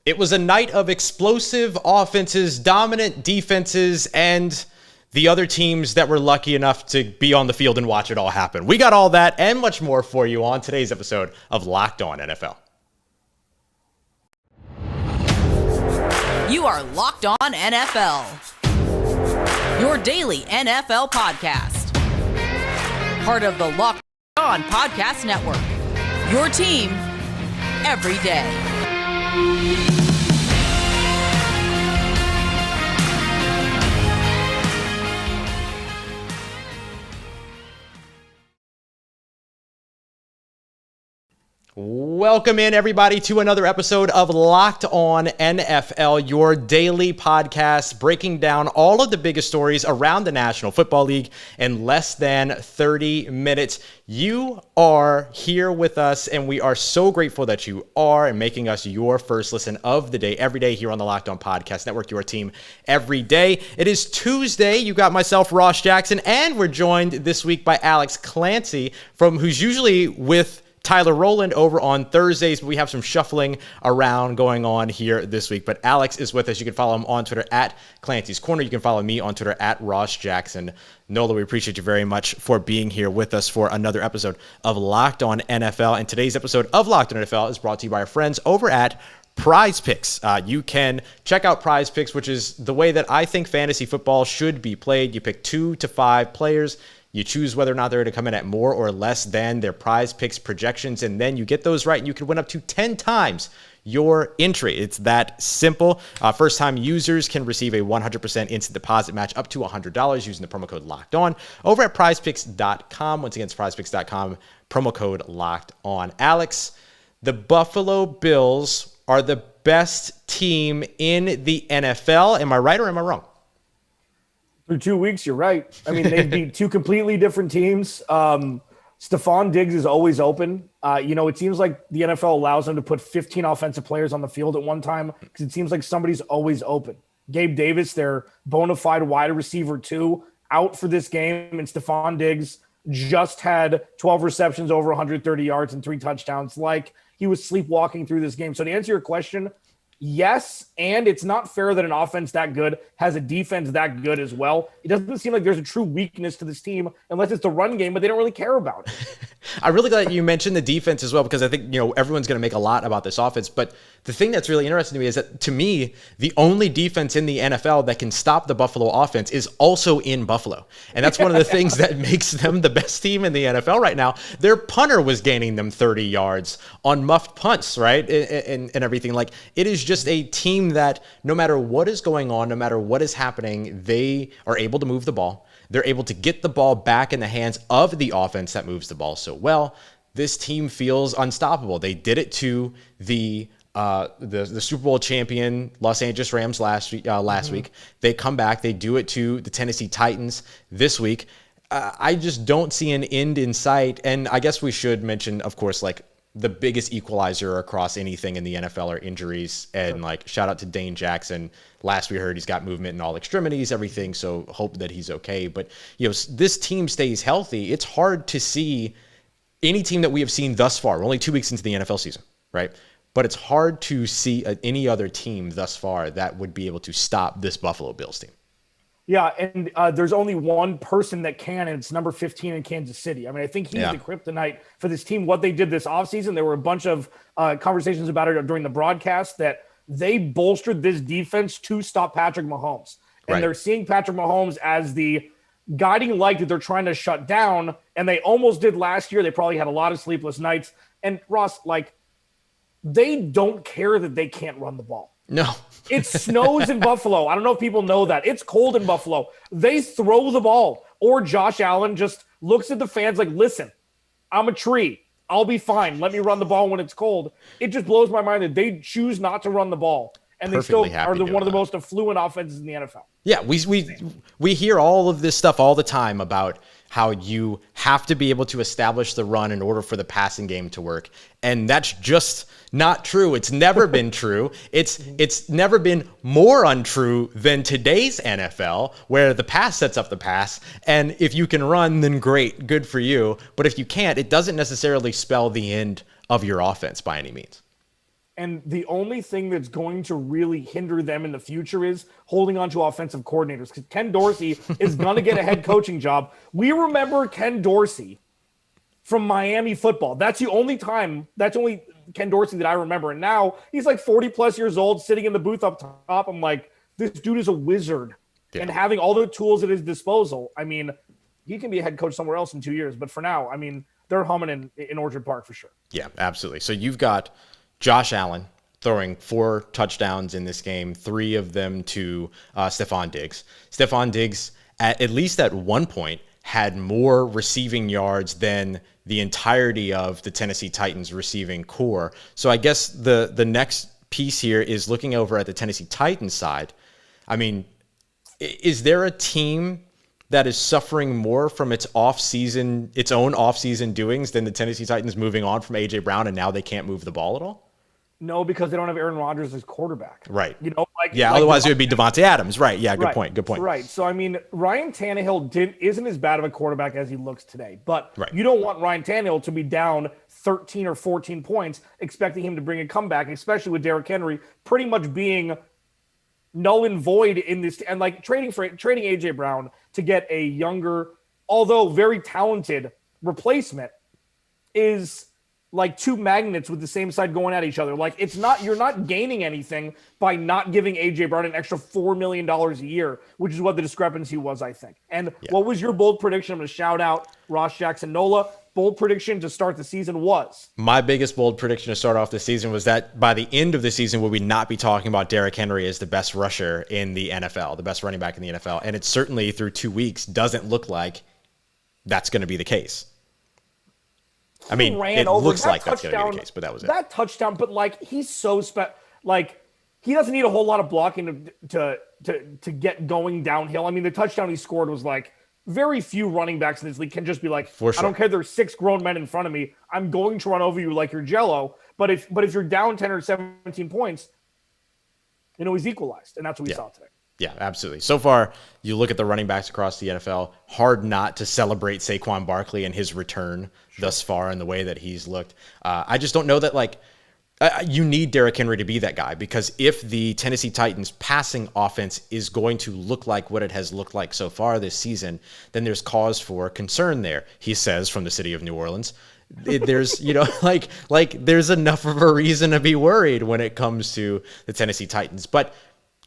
It was a night of explosive offenses, dominant defenses, and the other teams that were lucky enough to be on the field and watch it all happen. We got all that and much more for you on today's episode of Locked On NFL. You are Locked On NFL, your daily NFL podcast. Part of the Locked On Podcast Network, your team every day. Welcome in, everybody, to another episode of Locked On NFL, your daily podcast breaking down all of the biggest stories around the National Football League in less than 30 minutes. You are here with us, and we are so grateful that you are and making us your first listen of the day every day here on the Locked On Podcast Network, your team every day. It is Tuesday. You got myself, Ross Jackson, and we're joined this week by Alex Clancy, who's usually with Tyler Rowland over on Thursdays, but we have some shuffling around going on here this week. But Alex is with us. You can follow him on Twitter at Clancy's Corner. You can follow me on Twitter at Ross Jackson. Nola, we appreciate you very much for being here with us for another episode of Locked On NFL. And today's episode of Locked On NFL is brought to you by our friends over at Prize Picks. You can check out Prize Picks, which is the way that I think fantasy football should be played. You pick 2 to 5 players. You choose whether or not they're going to come in at more or less than their Prize Picks projections, and then you get those right, and you can win up to 10 times your entry. It's that simple. First-time users can receive a 100% instant deposit match up to $100 using the promo code Locked On over at PrizePicks.com. Once again, it's PrizePicks.com, promo code Locked On. Alex, the Buffalo Bills are the best team in the NFL. Am I right or am I wrong? Through 2 weeks, you're right. I mean, they beat two completely different teams. Stefon Diggs is always open. It seems like the NFL allows them to put 15 offensive players on the field at one time because it seems like somebody's always open. Gabe Davis, their bona fide wide receiver 2, out for this game, and Stefon Diggs just had 12 receptions, over 130 yards, and 3 touchdowns. Like, he was sleepwalking through this game. So to answer your question, yes, and it's not fair that an offense that good has a defense that good as well. It doesn't seem like there's a true weakness to this team unless it's the run game, but they don't really care about it. I'm really glad you mentioned the defense as well, because I think, everyone's going to make a lot about this offense. But the thing that's really interesting to me is that, to me, the only defense in the NFL that can stop the Buffalo offense is also in Buffalo. And that's one of the things that makes them the best team in the NFL right now. Their punter was gaining them 30 yards on muffed punts, right? And everything. Like, it is just a team that no matter what is going on, no matter what is happening, they are able to move the ball. They're able to get the ball back in the hands of the offense that moves the ball so well. This team feels unstoppable. They did it to the Super Bowl champion Los Angeles Rams last week. They come back. They do it to the Tennessee Titans this week. I just don't see an end in sight. And I guess we should mention, of course, like, the biggest equalizer across anything in the NFL are injuries. And shout out to Dane Jackson. Last we heard, he's got movement in all extremities, everything. So hope that he's okay. But, this team stays healthy. It's hard to see any team that we have seen thus far. We're only 2 weeks into the NFL season, right? But it's hard to see any other team thus far that would be able to stop this Buffalo Bills team. Yeah, and there's only one person that can, and it's number 15 in Kansas City. I mean, I think he's the kryptonite for this team. What they did this offseason, there were a bunch of conversations about it during the broadcast that they bolstered this defense to stop Patrick Mahomes. And they're seeing Patrick Mahomes as the guiding light that they're trying to shut down, and they almost did last year. They probably had a lot of sleepless nights. And Ross, they don't care that they can't run the ball. No. It snows in Buffalo. I don't know if people know that. It's cold in Buffalo. They throw the ball. Or Josh Allen just looks at the fans like, listen, I'm a tree. I'll be fine. Let me run the ball when it's cold. It just blows my mind that they choose not to run the ball. And Perfectly they still are one of the most affluent offenses in the NFL. Yeah, we hear all of this stuff all the time about how you have to be able to establish the run in order for the passing game to work. And that's just not true. It's never been true. It's never been more untrue than today's NFL, where the pass sets up the pass. And if you can run, then great, good for you. But if you can't, it doesn't necessarily spell the end of your offense by any means. And the only thing that's going to really hinder them in the future is holding on to offensive coordinators, because Ken Dorsey is going to get a head coaching job. We remember Ken Dorsey from Miami football. That's the only Ken Dorsey that I remember. And now he's like 40 plus years old, sitting in the booth up top. I'm like, this dude is a wizard. Yeah. And having all the tools at his disposal, I mean, he can be a head coach somewhere else in 2 years. But for now, I mean, they're humming in Orchard Park for sure. Yeah, absolutely. So you've got Josh Allen throwing 4 touchdowns in this game, 3 of them to Stefon Diggs. Stefon Diggs, at least at one point, had more receiving yards than the entirety of the Tennessee Titans receiving core. So I guess the next piece here is looking over at the Tennessee Titans side. I mean, is there a team that is suffering more from its own offseason doings than the Tennessee Titans moving on from A.J. Brown and now they can't move the ball at all? No, because they don't have Aaron Rodgers as quarterback. Right. Otherwise it would be Devontae Adams. Right. Yeah, good point. Right. So, I mean, Ryan Tannehill isn't as bad of a quarterback as he looks today. But You don't want Ryan Tannehill to be down 13 or 14 points, expecting him to bring a comeback, especially with Derrick Henry pretty much being null and void in this. And like trading A.J. Brown to get a younger, although very talented replacement is like 2 magnets with the same side going at each other. Like you're not gaining anything by not giving A.J. Brown an extra $4 million a year, which is what the discrepancy was, I think. And What was your bold prediction? I'm going to shout out Ross Jackson-Nola. Bold prediction to start the season was? My biggest bold prediction to start off the season was that by the end of the season, would we not be talking about Derrick Henry as the best rusher in the NFL, the best running back in the NFL? And it certainly through 2 weeks doesn't look like that's going to be the case. I mean, it looks like that's going to be the case, but that was it. That touchdown, but like he's so he doesn't need a whole lot of blocking to get going downhill. I mean, the touchdown he scored was like very few running backs in this league can just be like, for sure. I don't care. There's 6 grown men in front of me. I'm going to run over you like you're Jello. But if you're down 10 or 17 points, he's equalized, and that's what we saw today. Yeah, absolutely. So far, you look at the running backs across the NFL, hard not to celebrate Saquon Barkley and his return thus far and the way that he's looked. I just don't know that, you need Derrick Henry to be that guy, because if the Tennessee Titans passing offense is going to look like what it has looked like so far this season, then there's cause for concern there, he says from the city of New Orleans. There's, there's enough of a reason to be worried when it comes to the Tennessee Titans. But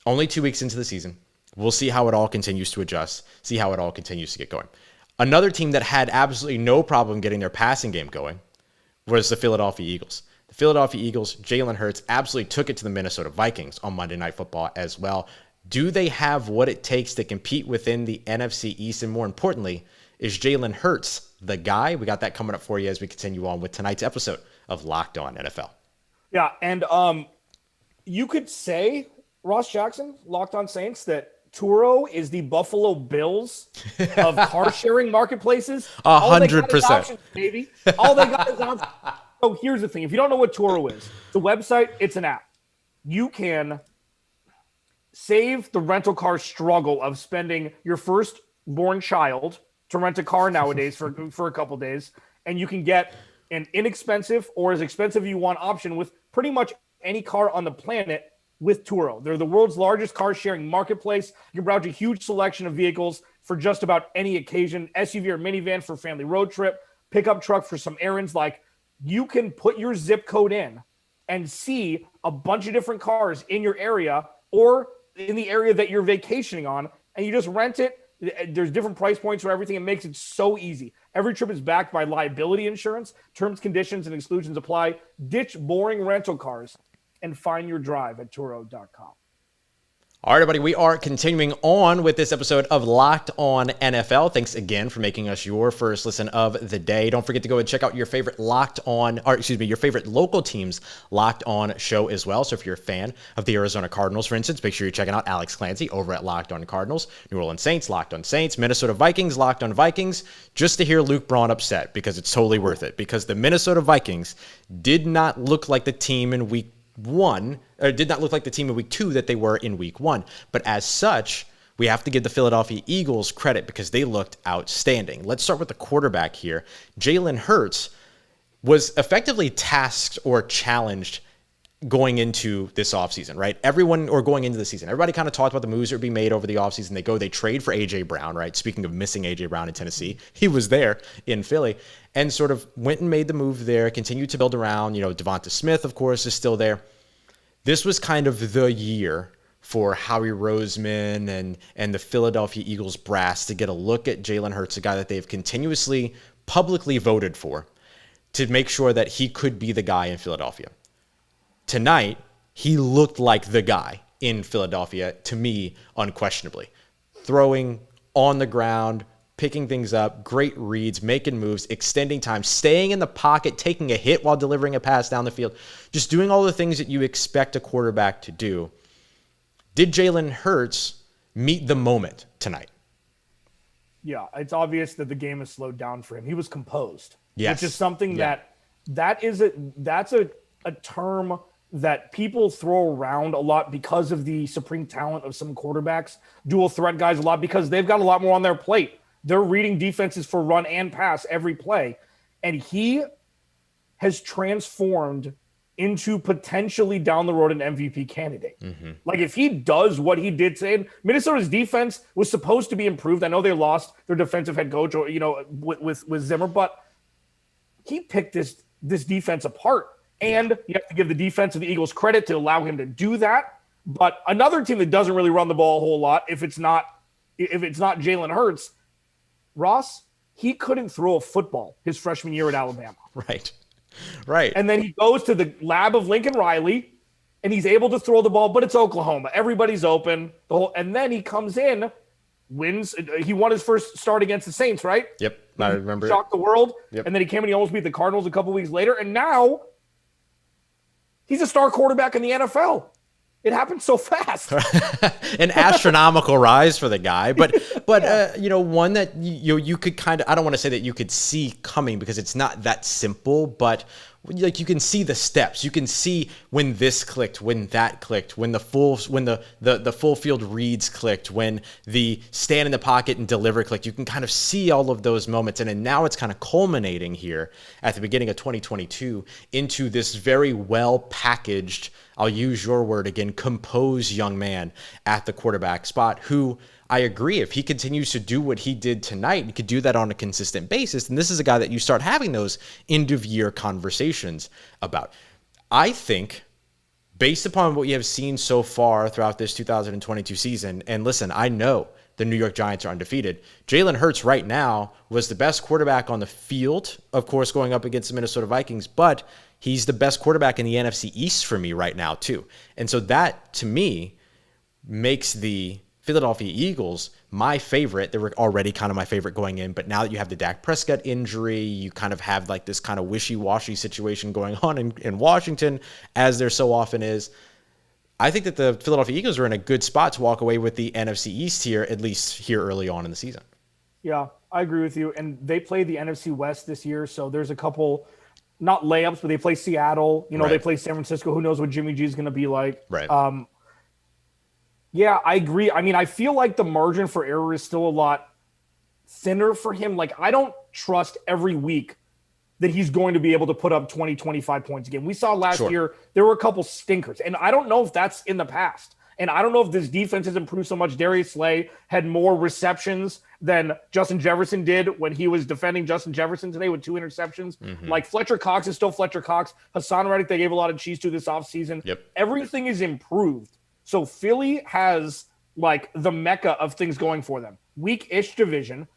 only 2 weeks into the season, we'll see how it all continues to adjust, see how it all continues to get going. Another team that had absolutely no problem getting their passing game going was the Philadelphia Eagles. The Philadelphia Eagles, Jalen Hurts absolutely took it to the Minnesota Vikings on Monday Night Football as well. Do they have what it takes to compete within the NFC East? And more importantly, is Jalen Hurts the guy? We got that coming up for you as we continue on with tonight's episode of Locked On NFL. Yeah, and you could say, Ross Jackson, Locked On Saints, that Turo is the Buffalo Bills of car sharing marketplaces. 100%. Baby. All they got is options. So here's the thing. If you don't know what Turo is, it's a website, it's an app. You can save the rental car struggle of spending your firstborn child to rent a car nowadays for a couple days, and you can get an inexpensive or as expensive you want option with pretty much any car on the planet with Turo. They're the world's largest car sharing marketplace. You can browse a huge selection of vehicles for just about any occasion, SUV or minivan for family road trip, pickup truck for some errands. Like, you can put your zip code in and see a bunch of different cars in your area or in the area that you're vacationing on, and you just rent it. There's different price points for everything. It makes it so easy. Every trip is backed by liability insurance. Terms, conditions, and exclusions apply. Ditch boring rental cars and find your drive at Turo.com. All right, everybody, we are continuing on with this episode of Locked On NFL. Thanks again for making us your first listen of the day. Don't forget to go and check out your favorite your favorite local team's Locked On show as well. So if you're a fan of the Arizona Cardinals, for instance, make sure you're checking out Alex Clancy over at Locked On Cardinals, New Orleans Saints, Locked On Saints, Minnesota Vikings, Locked On Vikings, just to hear Luke Braun upset, because it's totally worth it, because the Minnesota Vikings did not look like the team in week 1, or did not look like the team in week 2 that they were in week 1. But as such, we have to give the Philadelphia Eagles credit because they looked outstanding. Let's start with the quarterback here. Jalen Hurts was effectively tasked or challenged, going into this offseason, right? Going into the season, everybody kind of talked about the moves that would be made over the offseason. They trade for A.J. Brown, right? Speaking of missing A.J. Brown in Tennessee, he was there in Philly and sort of went and made the move there, continued to build around. Devonta Smith, of course, is still there. This was kind of the year for Howie Roseman and the Philadelphia Eagles brass to get a look at Jalen Hurts, a guy that they've continuously publicly voted for, to make sure that he could be the guy in Philadelphia. Tonight, he looked like the guy in Philadelphia, to me, unquestionably. Throwing on the ground, picking things up, great reads, making moves, extending time, staying in the pocket, taking a hit while delivering a pass down the field, just doing all the things that you expect a quarterback to do. Did Jalen Hurts meet the moment tonight? Yeah, it's obvious that the game has slowed down for him. He was composed, yes. Which is something that's a term that people throw around a lot because of the supreme talent of some quarterbacks, dual threat guys a lot, because they've got a lot more on their plate. They're reading defenses for run and pass every play. And he has transformed into potentially down the road an MVP candidate. Mm-hmm. Like if he does what he did today, Minnesota's defense was supposed to be improved. I know they lost their defensive head coach, with Zimmer, but he picked this defense apart. And you have to give the defense of the Eagles credit to allow him to do that. But another team that doesn't really run the ball a whole lot, if it's not Jalen Hurts, Ross, he couldn't throw a football his freshman year at Alabama. Right. And then he goes to the lab of Lincoln Riley, and he's able to throw the ball, but it's Oklahoma. Everybody's open. And then he comes in, wins. He won his first start against the Saints, right? Yep, I remember. Shocked the world. Yep. And then he came and he almost beat the Cardinals a couple weeks later. And now he's a star quarterback in the NFL. It happened so fast. An astronomical rise for the guy, but one that you could kind of, I don't want to say that you could see coming because it's not that simple, but like you can see the steps. You can see when this clicked, when that clicked, when the full field reads clicked, when the stand in the pocket and deliver clicked. You can kind of see all of those moments, and then now it's kind of culminating here at the beginning of 2022 into this very well packaged, I'll use your word again, composed young man at the quarterback spot who, I agree, if he continues to do what he did tonight, he could do that on a consistent basis. And this is a guy that you start having those end of year conversations about. I think based upon what you have seen so far throughout this 2022 season, and listen, I know the New York Giants are undefeated. Jalen Hurts right now was the best quarterback on the field, of course, going up against the Minnesota Vikings, but he's the best quarterback in the NFC East for me right now too. And so that, to me, makes the Philadelphia Eagles my favorite. They were already kind of my favorite going in, but now that you have the Dak Prescott injury, you kind of have like this kind of wishy-washy situation going on in Washington, as there so often is. I think that the Philadelphia Eagles are in a good spot to walk away with the NFC East here, at least here early on in the season. Yeah, I agree with you. And they play the NFC West this year, so there's a couple, not layups, but they play Seattle. Right. They play San Francisco. Who knows what Jimmy G is going to be like? Right. Yeah, I agree. I mean, I feel like the margin for error is still a lot thinner for him. Like, I don't trust every week that he's going to be able to put up 20, 25 points a game. We saw last year, there were a couple stinkers, and I don't know if that's in the past. And I don't know if this defense has improved so much. Darius Slay had more receptions than Justin Jefferson did when he was defending Justin Jefferson today with 2 interceptions. Mm-hmm. Like, Fletcher Cox is still Fletcher Cox. Hassan Reddick, they gave a lot of cheese to this offseason. Yep. Everything is improved. So Philly has like the mecca of things going for them. Weak-ish division,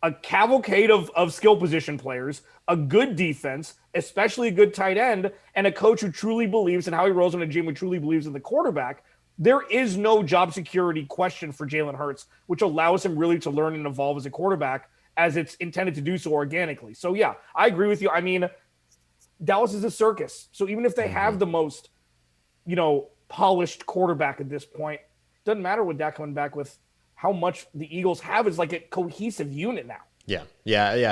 a cavalcade of skill position players, a good defense, especially a good tight end, and a coach who truly believes in Howie Roseman and a GM who truly believes in the quarterback. There is no job security question for Jalen Hurts, which allows him really to learn and evolve as a quarterback as it's intended to do so organically. So, yeah, I agree with you. I mean, Dallas is a circus. So even if they have the most, polished quarterback at this point, it doesn't matter what Dak coming back with. How much the Eagles have is like a cohesive unit now. Yeah.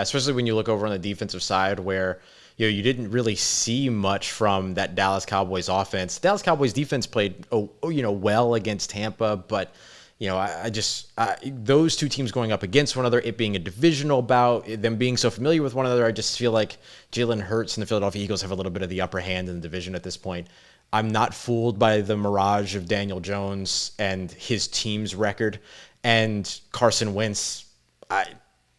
Especially when you look over on the defensive side where, you didn't really see much from that Dallas Cowboys offense. The Dallas Cowboys defense played, well against Tampa, but those two teams going up against one another, it being a divisional bout, them being so familiar with one another, I just feel like Jalen Hurts and the Philadelphia Eagles have a little bit of the upper hand in the division at this point. I'm not fooled by the mirage of Daniel Jones and his team's record. And Carson Wentz,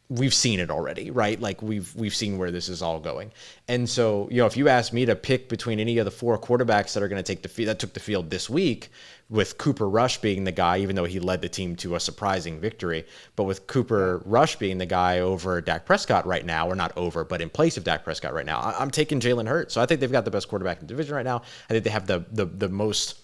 we've seen it already, right? Like we've seen where this is all going. And so, if you ask me to pick between any of the four quarterbacks that are going to take the field, that took the field this week, with Cooper Rush being the guy, even though he led the team to a surprising victory, but with Cooper Rush being the guy over Dak Prescott right now, or not over, but in place of Dak Prescott right now, I'm taking Jalen Hurts. So I think they've got the best quarterback in the division right now. I think they have the most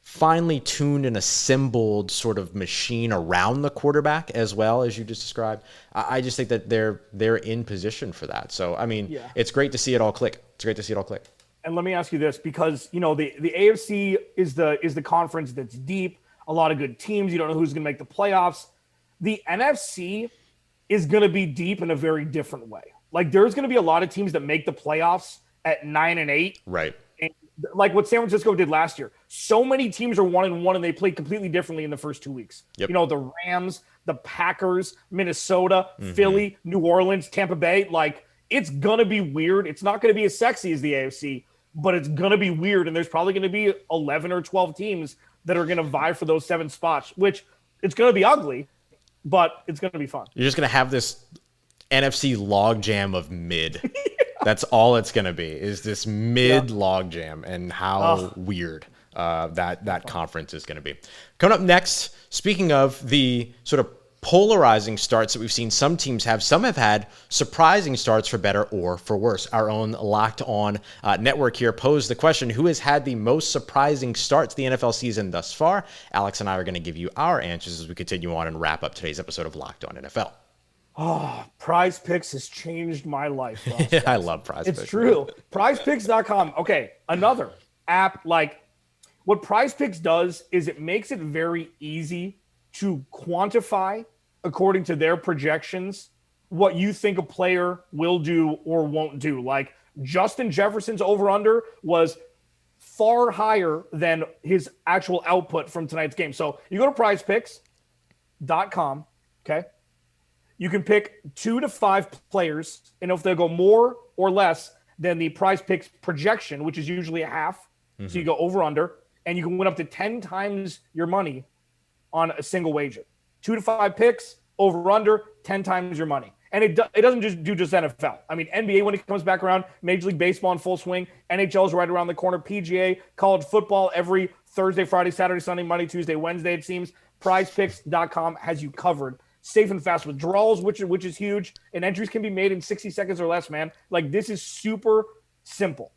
finely tuned and assembled sort of machine around the quarterback as well, as you just described. I just think that they're in position for that. So, I mean, It's great to see it all click. It's great to see it all click. And let me ask you this, because, the AFC is the conference that's deep, a lot of good teams. You don't know who's going to make the playoffs. The NFC is going to be deep in a very different way. Like, there's going to be a lot of teams that make the playoffs at 9-8. Right. And like what San Francisco did last year. So many teams are 1-1 and they played completely differently in the first 2 weeks. Yep. The Rams, the Packers, Minnesota, Philly, New Orleans, Tampa Bay. Like, it's going to be weird. It's not going to be as sexy as the AFC, but it's going to be weird. And there's probably going to be 11 or 12 teams that are going to vie for those 7 spots, which it's going to be ugly, but it's going to be fun. You're just going to have this NFC logjam of mid. That's all it's going to be, is this mid logjam, and how weird that conference is going to be. Coming up next, speaking of the sort of polarizing starts that we've seen some teams have, some have had surprising starts for better or for worse. Our own Locked On network here posed the question, who has had the most surprising start to the NFL season thus far? Alex and I are going to give you our answers as we continue on and wrap up today's episode of Locked On NFL. Oh, Prize Picks has changed my life. I love Prize Picks. It's true. PrizePicks.com. Okay, another app. Like, what Prize Picks does is it makes it very easy to quantify, according to their projections, what you think a player will do or won't do. Like, Justin Jefferson's over-under was far higher than his actual output from tonight's game. So you go to PrizePicks.com, okay? You can pick 2 to 5 players, and if they go more or less than the Prize Picks projection, which is usually a half, so you go over under, and you can win up to 10 times your money on a single wager. 2 to 5 picks, over under, 10 times your money. And it doesn't just do NFL. I mean, NBA when it comes back around, Major League Baseball in full swing, NHL is right around the corner, PGA, college football every Thursday, Friday, Saturday, Sunday, Monday, Tuesday, Wednesday, it seems. PrizePicks.com has you covered. Safe and fast withdrawals, which is huge, and entries can be made in 60 seconds or less, man. Like, this is super simple.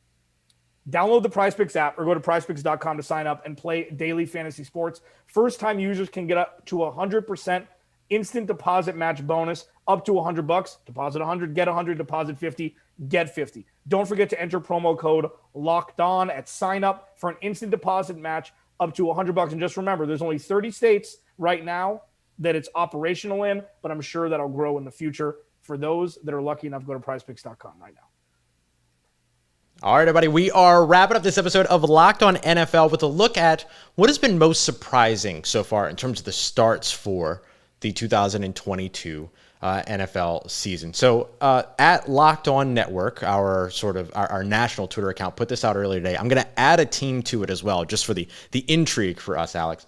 Download the PrizePicks app or go to PrizePicks.com to sign up and play daily fantasy sports. First-time users can get up to 100% instant deposit match bonus, up to $100. Deposit 100, get 100, deposit 50, get 50. Don't forget to enter promo code LOCKEDON at sign up for an instant deposit match up to $100. And just remember, there's only 30 states right now that it's operational in, but I'm sure that'll grow in the future. For those that are lucky enough, go to PrizePicks.com right now. All right, everybody, we are wrapping up this episode of Locked On NFL with a look at what has been most surprising so far in terms of the starts for the 2022 NFL season. So at Locked On Network, our national Twitter account, put this out earlier today. I'm going to add a team to it as well, just for the intrigue for us, Alex.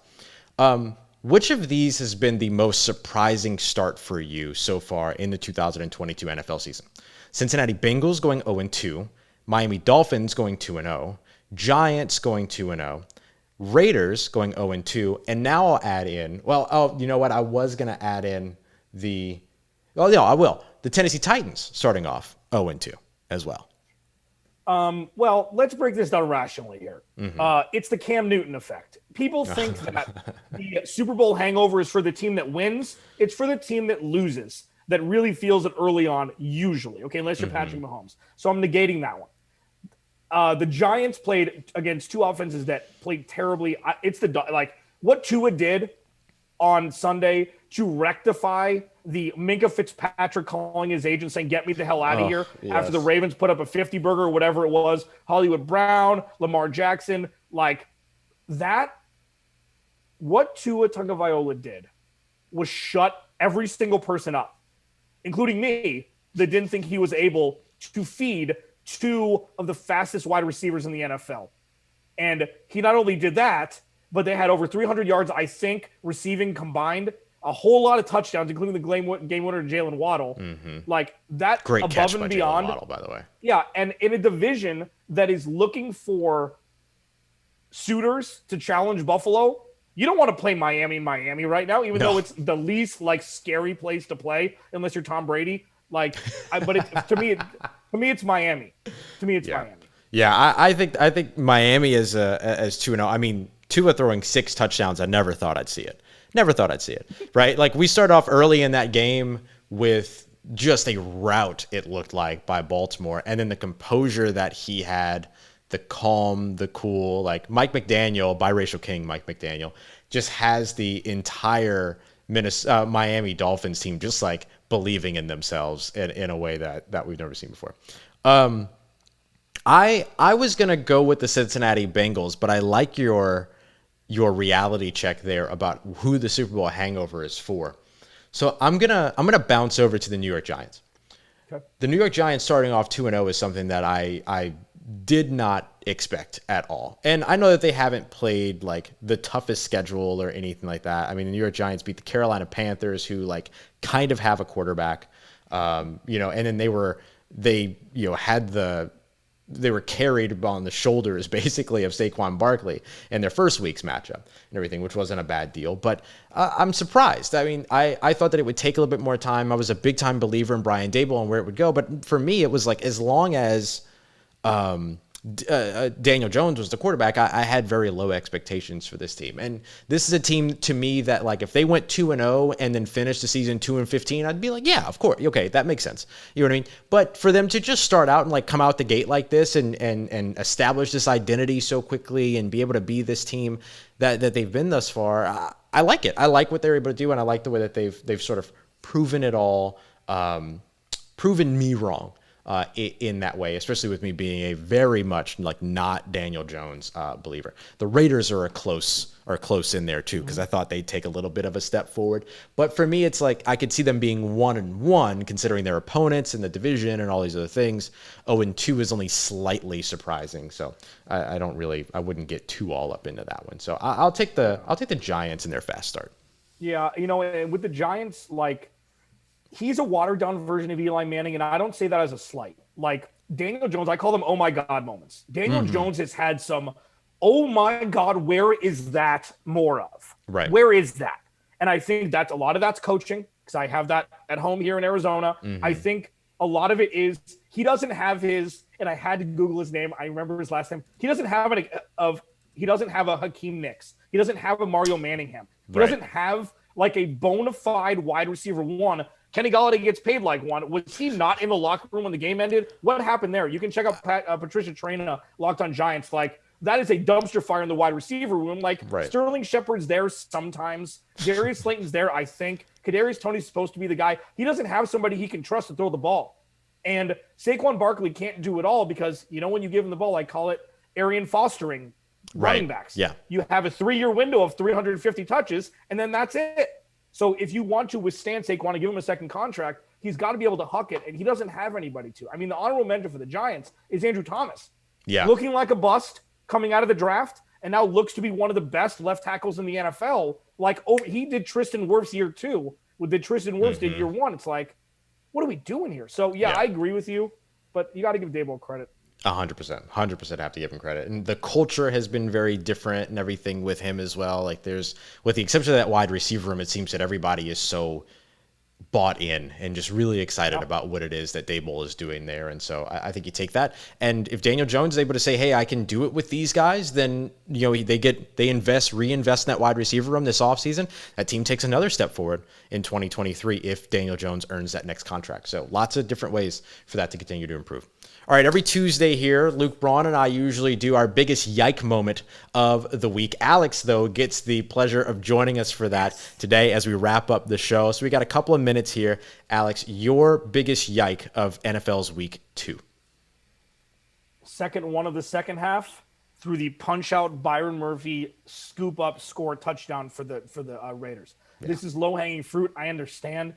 Which of these has been the most surprising start for you so far in the 2022 NFL season? Cincinnati Bengals going 0-2, Miami Dolphins going 2-0, Giants going 2-0, Raiders going 0-2, and now I'll add in, you know what? I was going to add in I will. The Tennessee Titans starting off 0-2 as well. Well, let's break this down rationally here. It's the Cam Newton effect. People think that the Super Bowl hangover is for the team that wins. It's for the team that loses, that really feels it early on, usually. Okay, unless you're Patrick Mahomes. So I'm negating that one. The Giants played against 2 offenses that played terribly. It's what Tua did on Sunday to rectify the Minka Fitzpatrick calling his agent saying, get me the hell out of here, after the Ravens put up a 50 burger or whatever it was, Hollywood Brown, Lamar Jackson, like that. What Tua Tagovailoa did was shut every single person up, including me, that didn't think he was able to feed 2 of the fastest wide receivers in the NFL. And he not only did that, but they had over 300 yards, I think, receiving combined, a whole lot of touchdowns, including the game winner to Jalen Waddle. Like that Great above catch and by beyond. Jalen Waddle, by the way. Yeah, and in a division that is looking for suitors to challenge Buffalo, you don't want to play Miami right now, even though it's the least like scary place to play unless you're Tom Brady. Like, to me, it's Miami. To me, it's Miami. Yeah, I think Miami is as 2-0. I mean, Tua throwing 6 touchdowns. I never thought I'd see it. Right? Like we start off early in that game with just a rout, it looked like, by Baltimore, and then the composure that he had, the calm, the cool, like Mike McDaniel, biracial king Mike McDaniel, just has the entire Miami Dolphins team just like believing in themselves in a way that we've never seen before. I was gonna go with the Cincinnati Bengals, but I like your reality check there about who the Super Bowl hangover is for. So I'm gonna bounce over to the New York Giants. Okay. The New York Giants starting off 2-0 is something that I did not expect at all. And I know that they haven't played like the toughest schedule or anything like that. I mean, the New York Giants beat the Carolina Panthers, who like kind of have a quarterback, and then they were carried on the shoulders basically of Saquon Barkley in their first week's matchup and everything, which wasn't a bad deal. But I'm surprised. I mean, I thought that it would take a little bit more time. I was a big time believer in Brian Daboll and where it would go. But for me, it was like, as long as Daniel Jones was the quarterback, I had very low expectations for this team. And this is a team to me that, like, if they went 2-0 and then finished the season 2-15, I'd be like, yeah, of course. Okay, that makes sense. You know what I mean? But for them to just start out and like come out the gate like this and establish this identity so quickly and be able to be this team that they've been thus far, I like it. I like what they're able to do, and I like the way that they've sort of proven it all, proven me wrong. In that way, especially with me being a very much like not Daniel Jones believer. The Raiders are close in there too, because I thought they'd take a little bit of a step forward. But for me, it's like I could see them being 1-1 considering their opponents in the division and all these other things. 0-2 is only slightly surprising, so I wouldn't get too all up into that one. So I'll take the Giants in their fast start. Yeah, and with the Giants, like, he's a watered-down version of Eli Manning, and I don't say that as a slight. Like, Daniel Jones, I call them oh my God moments. Daniel Jones has had some oh my God, where is that more of? Right. Where is that? And I think that's a lot of that's coaching, because I have that at home here in Arizona. I think a lot of it is he doesn't have his, and I had to Google his name. I remember his last name. He doesn't have a Hakeem Nicks. He doesn't have a Mario Manningham. He doesn't have like a bona fide wide receiver one. Kenny Golladay gets paid like one. Was he not in the locker room when the game ended? What happened there? You can check out Patricia Traina, Locked on Giants. Like, that is a dumpster fire in the wide receiver room. Like, Sterling Shepard's there sometimes. Darius Slayton's there, I think. Kadarius Toney's supposed to be the guy. He doesn't have somebody he can trust to throw the ball. And Saquon Barkley can't do it all because, when you give him the ball, I call it Arian fostering running backs. Yeah. You have a 3-year window of 350 touches, and then that's it. So if you want to withstand Saquon and give him a second contract, he's got to be able to huck it, and he doesn't have anybody to. I mean, the honorable mention for the Giants is Andrew Thomas. Yeah. Looking like a bust coming out of the draft, and now looks to be one of the best left tackles in the NFL. Like, he did Tristan Wirfs year 2. Did Tristan Wirfs did year 1. It's like, what are we doing here? So, yeah, I agree with you, but you got to give Daboll credit. 100% have to give him credit. And the culture has been very different and everything with him as well. Like, there's, with the exception of that wide receiver room, it seems that everybody is so bought in and just really excited about what it is that Daboll is doing there. And so I think you take that. And if Daniel Jones is able to say, hey, I can do it with these guys, then, they reinvest in that wide receiver room this offseason. That team takes another step forward in 2023 if Daniel Jones earns that next contract. So lots of different ways for that to continue to improve. All right, every Tuesday here, Luke Braun and I usually do our biggest Yike moment of the week. Alex, though, gets the pleasure of joining us for that today as we wrap up the show. So we got a couple of minutes here. Alex, your biggest Yike of NFL's Week 2. Second one of the second half through the punch-out Byron Murphy scoop-up score touchdown for the Raiders. Yeah. This is low-hanging fruit. I understand.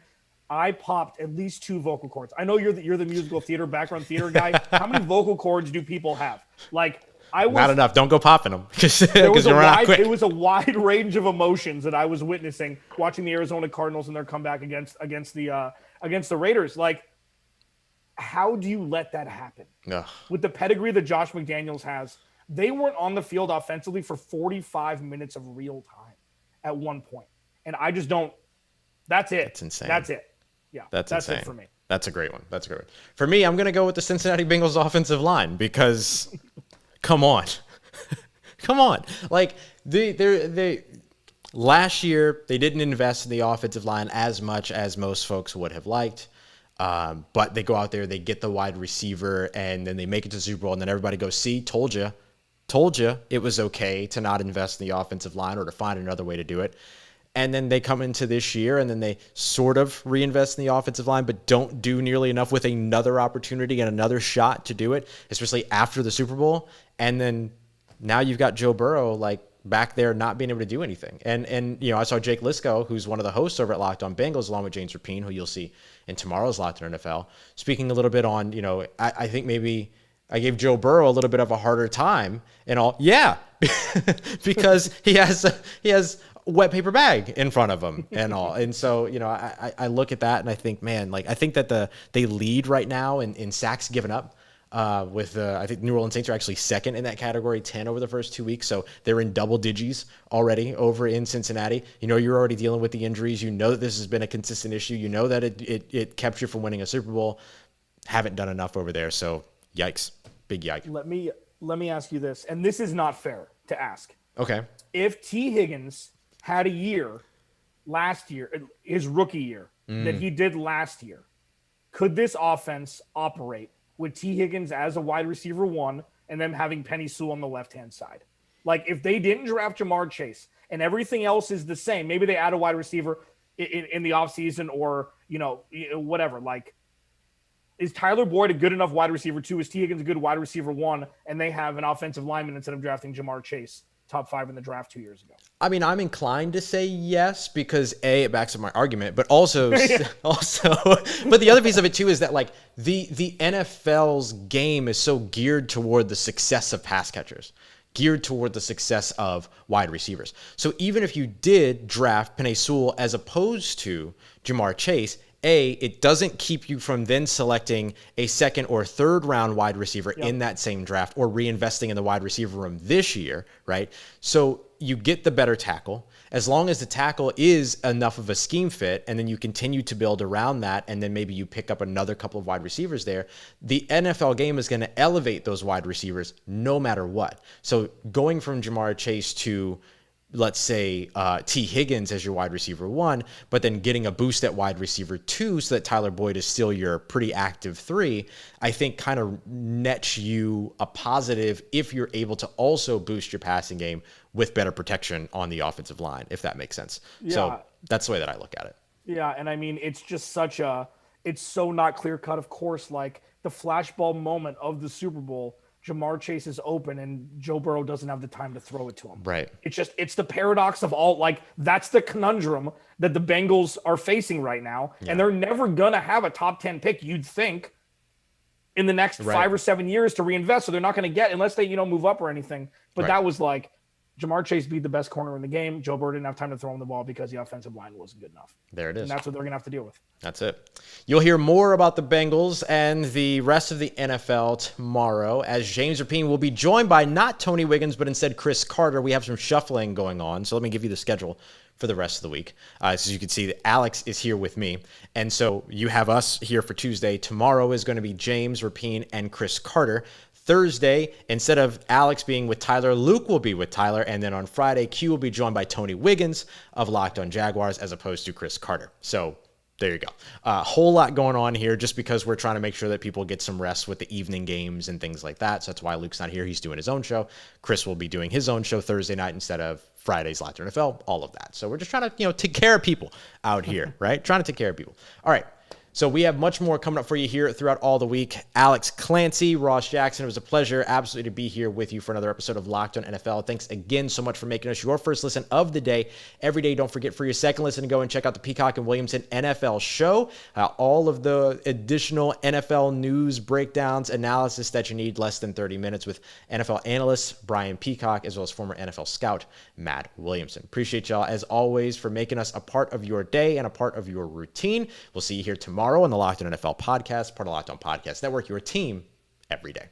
I popped at least 2 vocal cords. I know you're the musical theater, background theater guy. How many vocal cords do people have? Like, Not enough. Don't go popping them because There was you're not quick. It was a wide range of emotions that I was witnessing watching the Arizona Cardinals and their comeback against the Raiders. Like, how do you let that happen? Ugh. With the pedigree that Josh McDaniels has, they weren't on the field offensively for 45 minutes of real time at one point. And I just don't – that's it. That's insane. That's it. Yeah, that's insane. It for me. That's a great one. For me, I'm going to go with the Cincinnati Bengals offensive line because come on. Come on. Like, they last year, they didn't invest in the offensive line as much as most folks would have liked. But they go out there, they get the wide receiver, and then they make it to the Super Bowl, and then everybody goes, see, told you it was okay to not invest in the offensive line or to find another way to do it. And then they come into this year and then they sort of reinvest in the offensive line, but don't do nearly enough with another opportunity and another shot to do it, especially after the Super Bowl. And then now you've got Joe Burrow like back there not being able to do anything. And I saw Jake Liscow, who's one of the hosts over at Locked On Bengals, along with James Rapine, who you'll see in tomorrow's Locked On NFL, speaking a little bit on, I think maybe I gave Joe Burrow a little bit of a harder time and all. Yeah, because he has wet paper bag in front of them and all. And so, I look at that and I think, man, like I think that they lead right now in sacks given up with I think New Orleans Saints are actually second in that category, 10 over the first 2 weeks. So they're in double digits already over in Cincinnati. You're already dealing with the injuries. That this has been a consistent issue. That it kept you from winning a Super Bowl. Haven't done enough over there. So yikes, big yike. Let me ask you this, and this is not fair to ask. Okay. If T. Higgins had a year last year, his rookie year, that he did last year, could this offense operate with T. Higgins as a wide receiver one and then having Penny Sewell on the left-hand side? Like, if they didn't draft Jamar Chase and everything else is the same, maybe they add a wide receiver in the offseason or, whatever. Like, is Tyler Boyd a good enough wide receiver two? Is T. Higgins a good wide receiver one? And they have an offensive lineman instead of drafting Jamar Chase, top 5 in the draft 2 years ago. I mean, I'm inclined to say yes because it backs up my argument, but also, but the other piece of it too is that like the NFL's game is so geared toward the success of pass catchers, geared toward the success of wide receivers. So even if you did draft Penei Sewell as opposed to Jamar Chase, it doesn't keep you from then selecting a second or third round wide receiver in that same draft or reinvesting in the wide receiver room this year, right? So you get the better tackle as long as the tackle is enough of a scheme fit, and then you continue to build around that, and then maybe you pick up another couple of wide receivers there. The NFL game is going to elevate those wide receivers no matter what. So going from Jamar Chase to, let's say, T. Higgins as your wide receiver one, but then getting a boost at wide receiver two so that Tyler Boyd is still your pretty active 3, I think kind of nets you a positive if you're able to also boost your passing game with better protection on the offensive line, if that makes sense. Yeah. So that's the way that I look at it. Yeah, and I mean, it's just it's so not clear cut. Of course, like the flashball moment of the Super Bowl, Jamar Chase is open and Joe Burrow doesn't have the time to throw it to him. Right. It's the paradox of all, like, that's the conundrum that the Bengals are facing right now. Yeah. And they're never going to have a top 10 pick, you'd think, in the next 5 or 7 years to reinvest. So they're not going to get, unless they, move up or anything. But that was like, Jamar Chase beat the best corner in the game. Joe Burrow didn't have time to throw him the ball because the offensive line wasn't good enough. There it is. And that's what they're going to have to deal with. That's it. You'll hear more about the Bengals and the rest of the NFL tomorrow, as James Rapine will be joined by not Tony Wiggins, but instead Chris Carter. We have some shuffling going on, so let me give you the schedule for the rest of the week. As you can see, Alex is here with me. And so you have us here for Tuesday. Tomorrow is going to be James Rapine and Chris Carter. Thursday, instead of Alex being with Tyler, Luke will be with Tyler. And then on Friday, Q will be joined by Tony Wiggins of Locked On Jaguars as opposed to Chris Carter. So there you go. A whole lot going on here just because we're trying to make sure that people get some rest with the evening games and things like that. So that's why Luke's not here. He's doing his own show. Chris will be doing his own show Thursday night instead of Friday's Locked On NFL, all of that. So we're just trying to, take care of people out here, right? Trying to take care of people. All right. So we have much more coming up for you here throughout all the week. Alex Clancy, Ross Jackson, it was a pleasure absolutely to be here with you for another episode of Locked On NFL. Thanks again so much for making us your first listen of the day. Every day, don't forget for your second listen to go and check out the Peacock and Williamson NFL show. All of the additional NFL news, breakdowns, analysis that you need, less than 30 minutes with NFL analyst Brian Peacock, as well as former NFL scout Matt Williamson. Appreciate y'all, as always, for making us a part of your day and a part of your routine. We'll see you here tomorrow on the Locked On NFL podcast, part of Locked On Podcast Network, your team every day.